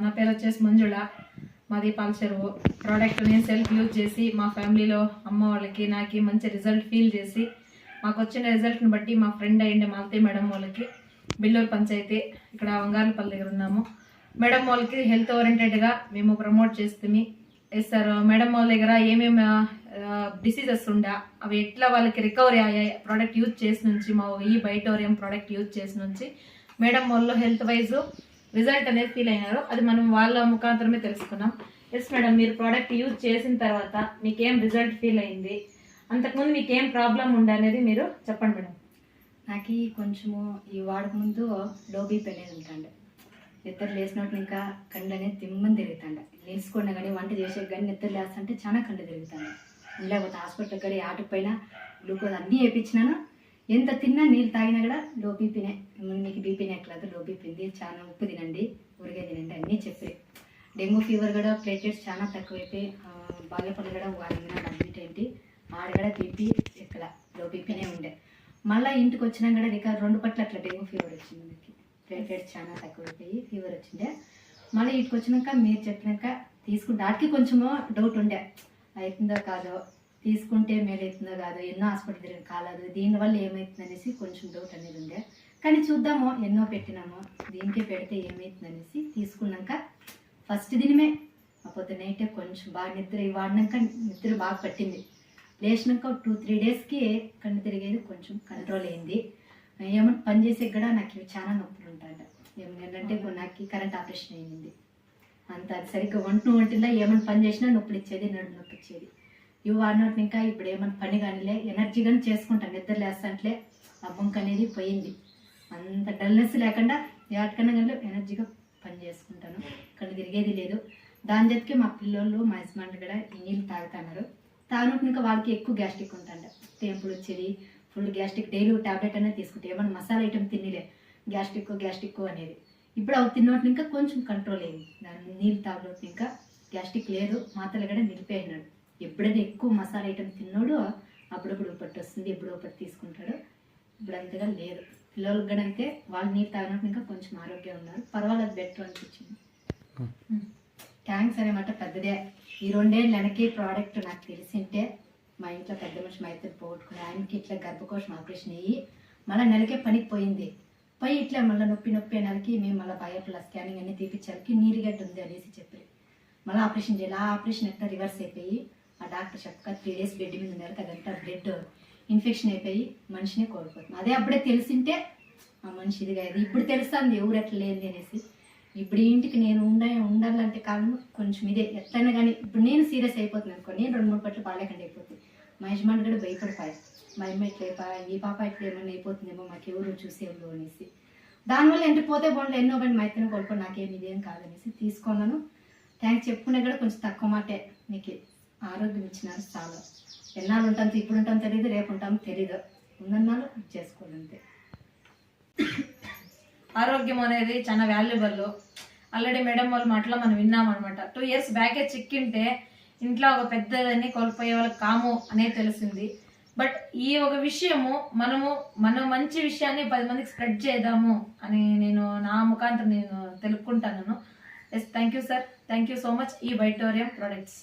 నా పేరు వచ్చేసి మంజుళ, మాది పాలచెరువు. ప్రోడక్ట్ నేను సెల్ఫ్ యూజ్ చేసి మా ఫ్యామిలీలో అమ్మ వాళ్ళకి నాకు మంచి రిజల్ట్ ఫీల్ చేసి మాకు వచ్చిన రిజల్ట్ని బట్టి మా ఫ్రెండ్ అయ్యిండే మాలతి మేడం వాళ్ళకి బిల్లూరు పంచాయతీ ఇక్కడ వంగాలపల్లి దగ్గర ఉన్నాము. మేడం వాళ్ళకి హెల్త్ ఓరియంటెడ్గా మేము ప్రమోట్ చేస్తుంది. ఎస్ సార్, మేడం వాళ్ళ దగ్గర ఏమేమి డిసీజెస్ ఉండా అవి ఎట్లా వాళ్ళకి రికవరీ అయ్యాయి ప్రోడక్ట్ యూజ్ చేసి నుంచి, మా ఈ బైటోరియం ప్రోడక్ట్ యూజ్ చేసి నుంచి మేడం వాళ్ళు హెల్త్ వైజ్ రిజల్ట్ అనేది ఫీల్ అయినారు. అది మనం వాళ్ళ ముఖాంతరమే తెలుసుకున్నాం. ఎస్ మేడం, మీరు ప్రోడక్ట్ యూజ్ చేసిన తర్వాత మీకేం రిజల్ట్ ఫీల్ అయింది, అంతకుముందు మీకేం ప్రాబ్లం ఉండే అనేది మీరు చెప్పండి మేడం. నాకు కొంచెము ఈ వాడక ముందు లో బీపీ అనేది ఉంటాండే, నిద్ర లేచినట్టు ఇంకా కళ్ళు అనేది తిమ్మని తిరుగుతాండ. లేచుకున్నా కానీ వంట చేసే కానీ నిద్ర లేస్తుంటే చాలా కళ్ళు తిరుగుతాను. లేకపోతే హాస్పిటల్ కానీ ఆటకు పైన గ్లూకోజ్ అన్నీ వేయించినాను. ఎంత తిన్నా నీళ్ళు తాగినా కూడా లో బీపీనే. మీకు బీపీనే ఎక్కలేదు, లో బీపీ ఉంది, చాలా ఉప్పు తినండి, ఊరిగే తినండి అన్నీ చెప్పి. డెంగ్యూ ఫీవర్ కూడా ప్లేటెట్స్ చాలా తక్కువైపోయి బాగేపల్లి కూడా వారం దినాలు అడ్మిట్ ఏంటి, ఆడ కూడా బీపీ ఎక్కడ లో బీపీనే ఉండే. మళ్ళీ ఇంటికి వచ్చినా కూడా ఇక 2 పట్ల అట్లా డెంగ్యూ ఫీవర్ వచ్చింది. మనకి ప్లేటెట్స్ చాలా తక్కువైపోయి ఫీవర్ వచ్చిండే. మళ్ళీ ఇంటికి వచ్చినాక మీరు చెప్పినాక తీసుకుంటే వాటికి కొంచెము డౌట్ ఉండే, అవుతుందో కాదో, తీసుకుంటే మేలు అవుతుందో కాదు, ఎన్నో హాస్పిటల్ తిరిగి కాలేదు, దీనివల్ల ఏమవుతుంది అనేసి కొంచెం డౌట్ అనేది ఉండే. కానీ చూద్దాము, ఎన్నో పెట్టినాము, దీనికే పెడితే ఏమవుతుంది అనేసి తీసుకున్నాక ఫస్ట్ దినమే అప్పుడు నైటే కొంచెం బాగా నిద్ర వాడినాక నిద్ర బాగా పట్టింది. లేచినాక 2-3 డేస్కి కన్ను తిరిగేది కొంచెం కంట్రోల్ అయింది. ఏమన్నా పని చేసే కూడా నాకు ఇవి చాలా నొప్పులు ఉంటాయంట. ఏమంటే నాకు కరెంట్ ఆపరేషన్ అయింది, అంత అది సరిగ్గా ఒంటిలో ఏమైనా పని చేసినా నొప్పులు ఇచ్చేది, నడుము నొప్పి ఇచ్చేది. ఇవి వాడినట్టు ఇంకా ఇప్పుడు ఏమైనా పని కానిలే, ఎనర్జీ కానీ చేసుకుంటాను, నిద్ర లేస్తంటే ఆ బొంక అనేది పోయింది. అంత డల్నెస్ లేకుండా ఎక్కడికన్నా కానీ ఎనర్జీగా పని చేసుకుంటాను, కళ్ళు తిరిగేది లేదు. దాని జతకి మా పిల్లలు మా హస్బెండ్ కూడా ఈ నీళ్ళు తాగుతున్నారు. తాగినట్టు ఇంకా వాళ్ళకి ఎక్కువ గ్యాస్ట్రిక్ ఉంటుండ, టెంపుల్ వచ్చేది, ఫుల్ గ్యాస్ట్రిక్. డైలీ టాబ్లెట్ అనేది తీసుకుంటే ఏమన్నా మసాలా ఐటమ్ తినలే, గ్యాస్ట్రిక్ అనేది. ఇప్పుడు అవి తిన్నట్టు ఇంకా కొంచెం కంట్రోల్ అయింది. దాని నీళ్ళు తాగినట్టు ఇంకా గ్యాస్ట్రిక్ లేదు, మాత్రలు కూడా నిలిపేసినాడు. ఎప్పుడైనా ఎక్కువ మసాలా ఐటమ్ తిన్నాడు అప్పుడప్పుడు పట్టు వస్తుంది, ఎప్పుడో ఒకటి తీసుకుంటాడు. ఇప్పుడు అంతగా లేదు. పిల్లలకు కూడా అంతే, వాళ్ళు నీళ్ళు తాగినట్టు ఇంకా కొంచెం ఆరోగ్యంగా ఉన్నారు, పర్వాలేదు, బెటర్ అనిపించింది. థ్యాంక్స్ అనమాట పెద్దదే. ఈ 2 ఏళ్ళ వెనక్కి ప్రోడక్ట్ నాకు తెలిసింటే మా ఇంట్లో పెద్ద మనిషి మా ఇద్దరు పోగొట్టుకుని ఆయనకి ఇట్లా గర్భకోశం ఆపరేషన్ అయ్యి మళ్ళీ నెలకే పనికి పోయింది. పోయి ఇట్లా మళ్ళీ నొప్పి నెలకి మేము మళ్ళీ బయోప్లా స్కానింగ్ అన్ని తీపించాలకి నీరుగడ్డ ఉంది అనేసి చెప్పి మళ్ళీ ఆపరేషన్ చేయాలి. ఆ ఆపరేషన్ ఎట్లా రివర్స్ అయిపోయి ఆ డాక్టర్ చెప్పక 3 డేస్ బెడ్ మీద ఉన్నారు, అదంతా బ్లడ్ ఇన్ఫెక్షన్ అయిపోయి మనిషిని కోల్పోతుంది. అదే అప్పుడే తెలిసింటే ఆ మనిషి ఇది కాదు. ఇప్పుడు తెలుస్తుంది ఎవరు ఎట్లా లేని అనేసి. ఇప్పుడు ఇంటికి నేను ఉండాలంటే కారణం కొంచెం ఇదే. ఎట్లయినా కానీ ఇప్పుడు నేను సీరియస్ అయిపోతుంది అనుకో, నేను 2-3 పట్లు పాలేకండి అయిపోతుంది. మా యజమాని కూడా భయపడిపోయాయి, మా అమ్మ ఇట్లా ఈ పాప ఇట్లా ఏమన్నా అయిపోతుందేమో, మాకు ఎవరు చూసేవాళ్ళు అనేసి. దానివల్ల ఎంత పోతే బాగుండే, ఎన్నో బండి మా ఇద్దరిని కోల్పోయి నాకేమి ఇదేం కాదనేసి తీసుకున్నాను. థ్యాంక్స్ చెప్పుకునే కూడా కొంచెం తక్కువ మాటే. మీకు ఆరోగ్యం ఇచ్చినారు చాలా. ఎన్నాళ్ళు ఉంటాం, ఇప్పుడు ఉంటాం తెలియదు, రేపు ఉంటాం తెలియదు, ఉన్నన్నాళ్ళు చేసుకోవాలంతే. ఆరోగ్యం అనేది చాలా వాల్యుబుల్. ఆల్రెడీ మేడం వాళ్ళ మాటలో మనం విన్నామన్నమాట. 2 ఇయర్స్ బ్యాకే చిక్కింటే ఇంట్లో ఒక పెద్దదాన్ని కోల్పోయే వాళ్ళకి కాము అనేది తెలిసింది. బట్ ఈ ఒక విషయము మన మంచి విషయాన్ని 10 మందికి స్ప్రెడ్ చేద్దాము అని నేను నా ముఖాంతరం నేను తెలుపుకుంటాను. Yes, thank you sir, thank you so much. ఈ బైటోరియం ప్రొడక్ట్స్